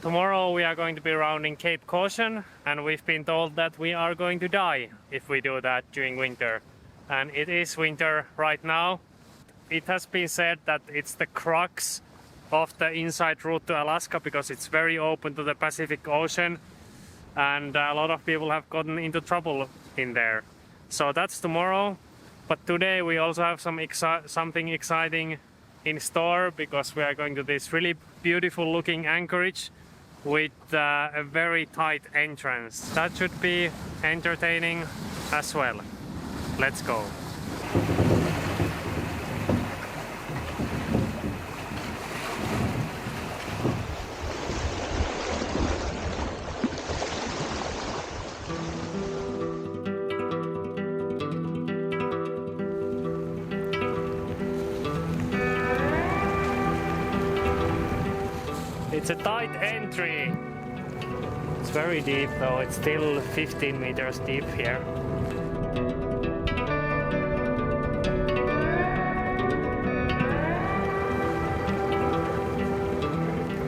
Tomorrow we are going to be rounding Cape Caution, and we've been told that we are going to die if we do that during winter. And it is winter right now. It has been said that it's the crux of the inside route to Alaska because it's very open to the Pacific Ocean, and a lot of people have gotten into trouble in there. So that's tomorrow. But today we also have something exciting in store because we are going to this really beautiful looking anchorage with a very tight entrance. That should be entertaining as well. Let's go. It's a tight entry. It's very deep though, it's still 15 meters deep here.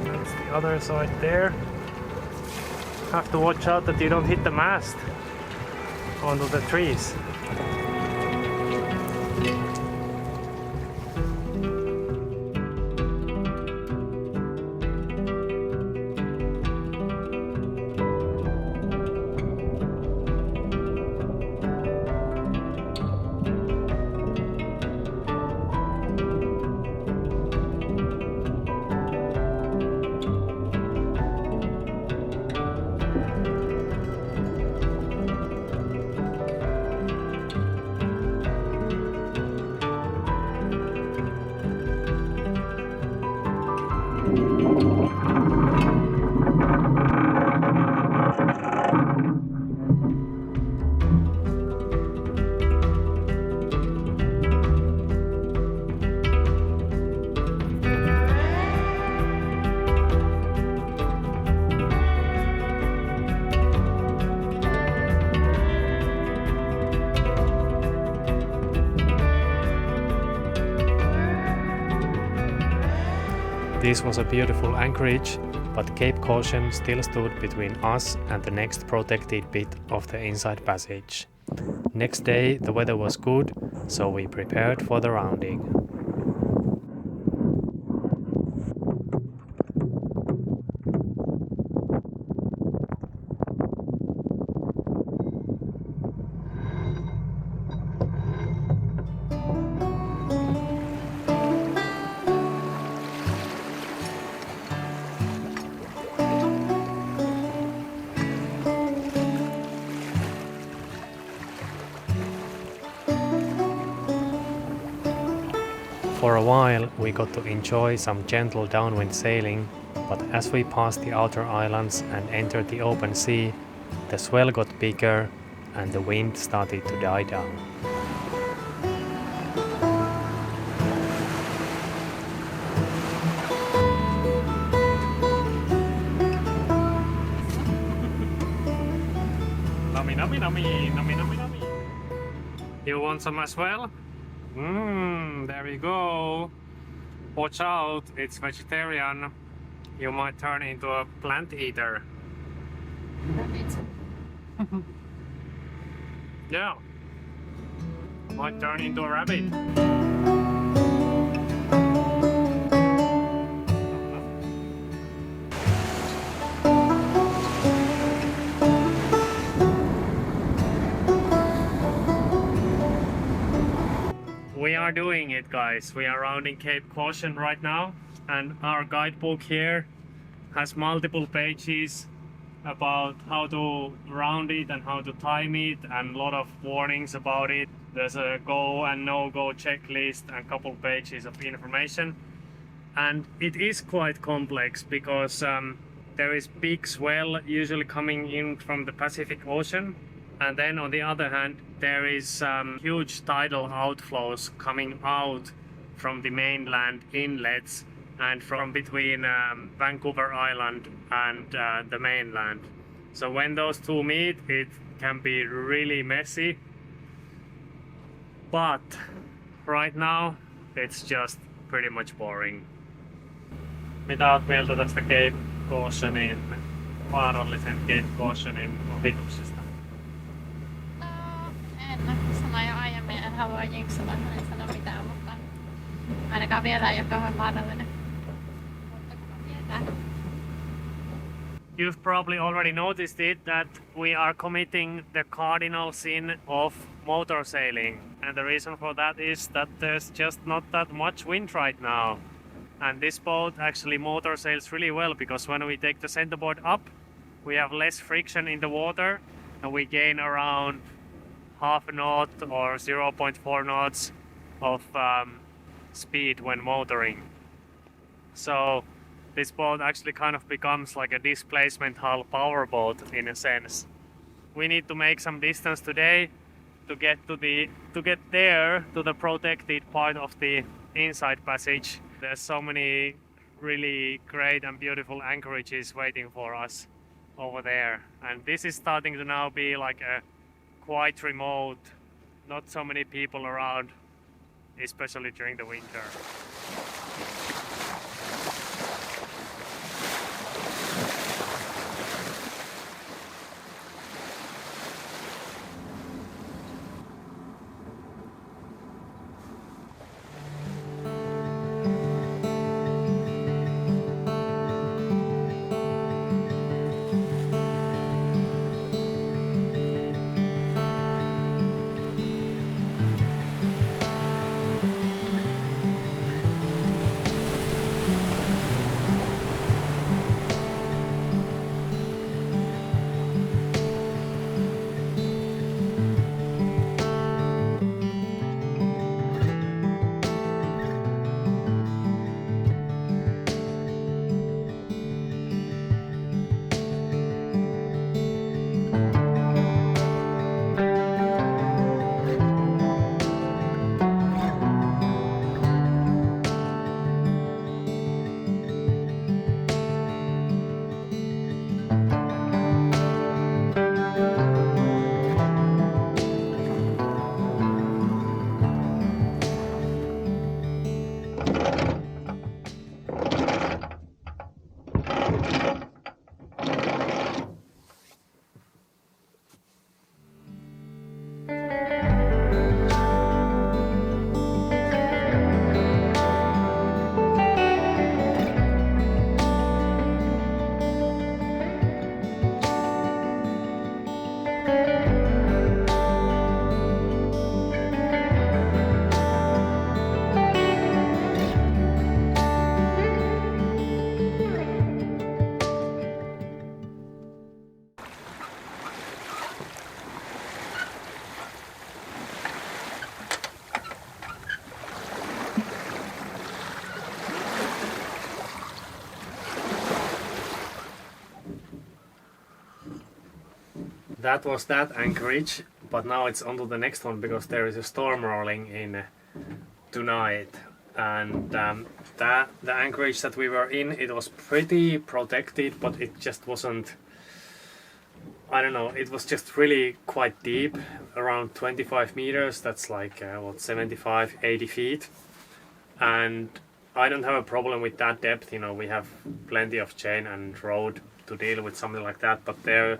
That's the other side there. Have to watch out that you don't hit the mast onto the trees. This was a beautiful anchorage, but Cape Caution still stood between us and the next protected bit of the inside passage. Next day the weather was good, so we prepared for the rounding. For a while we got to enjoy some gentle downwind sailing, but as we passed the outer islands and entered the open sea, the swell got bigger and the wind started to die down. Nummy, nummy, nummy, nummy, nummy, nummy. You want some as well? There we go. Watch out, it's vegetarian. You might turn into a plant eater. Yeah. Might turn into a rabbit. We are doing it, guys. We are rounding Cape Caution right now, and our guidebook here has multiple pages about how to round it and how to time it, and a lot of warnings about it. There's a go and no-go checklist and a couple pages of information, and it is quite complex because there is big swell usually coming in from the Pacific Ocean, and then on the other hand there is huge tidal outflows coming out from the mainland inlets and from between Vancouver Island and the mainland. So when those two meet, it can be really messy, but right now it's just pretty much boring. Mitä oot mieltä tästä Cape gate-cautionin, vaarallisen gate-cautionin ohituksesta? En sano jo aiemmin, en halua jinksata, en sano mitään, mutta ainakaan vielä ei ole kauhean vaarallinen. Mutta kuka tietää. You've probably already noticed it that we are committing the cardinal sin of motor sailing, and the reason for that is that there's just not that much wind right now, and this boat actually motor sails really well because when we take the centerboard up we have less friction in the water and we gain around half a knot or 0.4 knots of speed when motoring. So this boat actually kind of becomes like a displacement hull powerboat in a sense. We need to make some distance today to get there to the protected part of the inside passage. There's so many really great and beautiful anchorages waiting for us over there, and this is starting to now be like a quite remote, not so many people around, especially during the winter. That was that anchorage, but now it's on to the next one because there is a storm rolling in tonight, and the anchorage that we were in, it was pretty protected, but it just wasn't, I don't know, it was just really quite deep, around 25 meters, that's like what, 75, 80 feet, and I don't have a problem with that depth, you know, we have plenty of chain and road to deal with something like that, but there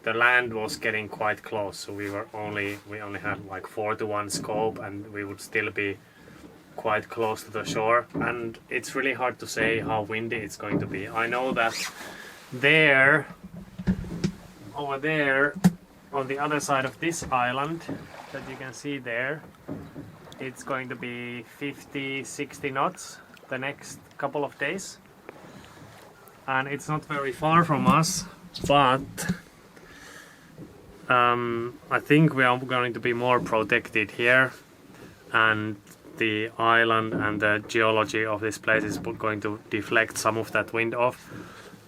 the land was getting quite close, so we only had like 4-to-1 scope, and we would still be quite close to the shore, and it's really hard to say how windy it's going to be. I know that over there on the other side of this island that you can see there, it's going to be 50-60 knots the next couple of days, and it's not very far from us, but I think we are going to be more protected here, and the island and the geology of this place is going to deflect some of that wind off.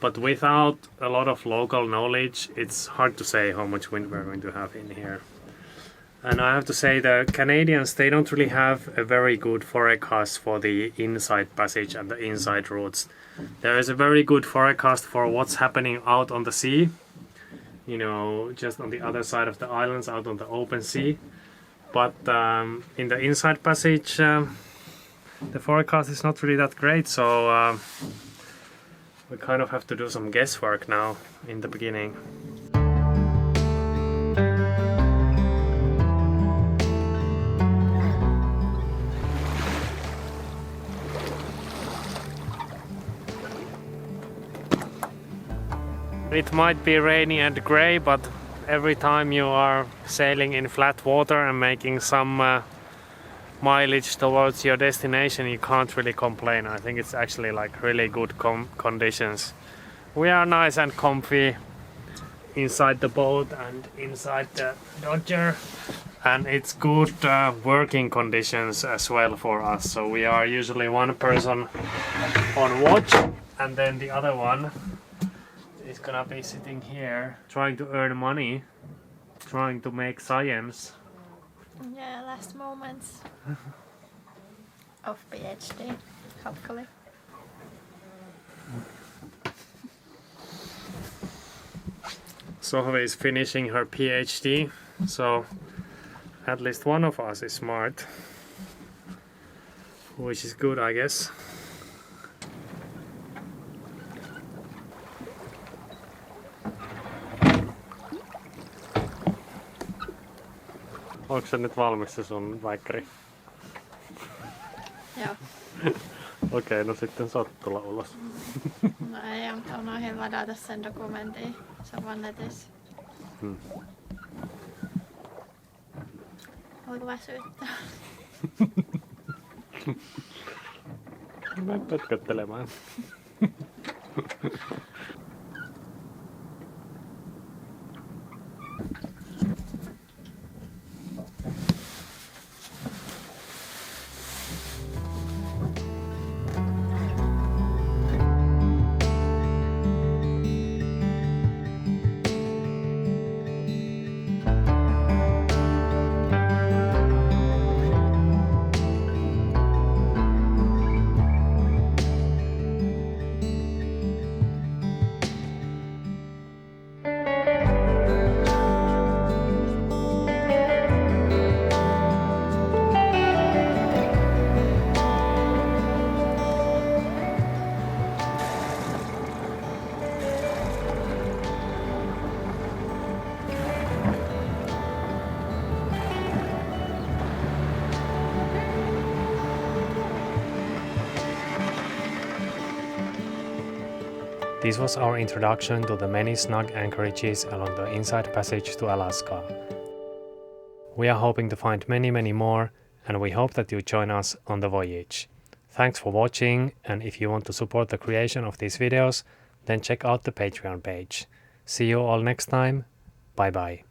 But without a lot of local knowledge, it's hard to say how much wind we're going to have in here. And I have to say, the Canadians, they don't really have a very good forecast for the inside passage and the inside routes. There is a very good forecast for what's happening out on the sea, you know, just on the other side of the islands, out on the open sea. But in the inside passage, the forecast is not really that great, so We kind of have to do some guesswork now in the beginning. It might be rainy and grey, but every time you are sailing in flat water and making some mileage towards your destination, you can't really complain. I think it's actually like really good conditions. We are nice and comfy inside the boat and inside the Dodger, and it's good working conditions as well for us. So we are usually one person on watch, and then the other one is gonna be sitting here trying to earn money, trying to make science. Yeah, last moments of PhD, hopefully. Sohve is finishing her PhD, so at least one of us is smart, which is good, I guess. Onko se nyt valmis se sun väikkäri? Joo. Okei, no sitten saat tulla ulos. No ei, mutta unohdin ladata sen dokumentin. Se on vaan netissä. Voiko väsyttää? Mene pötköttelemään. This was our introduction to the many snug anchorages along the inside passage to Alaska. We are hoping to find many more, and we hope that you join us on the voyage. Thanks for watching, and if you want to support the creation of these videos, then check out the Patreon page. See you all next time. Bye bye.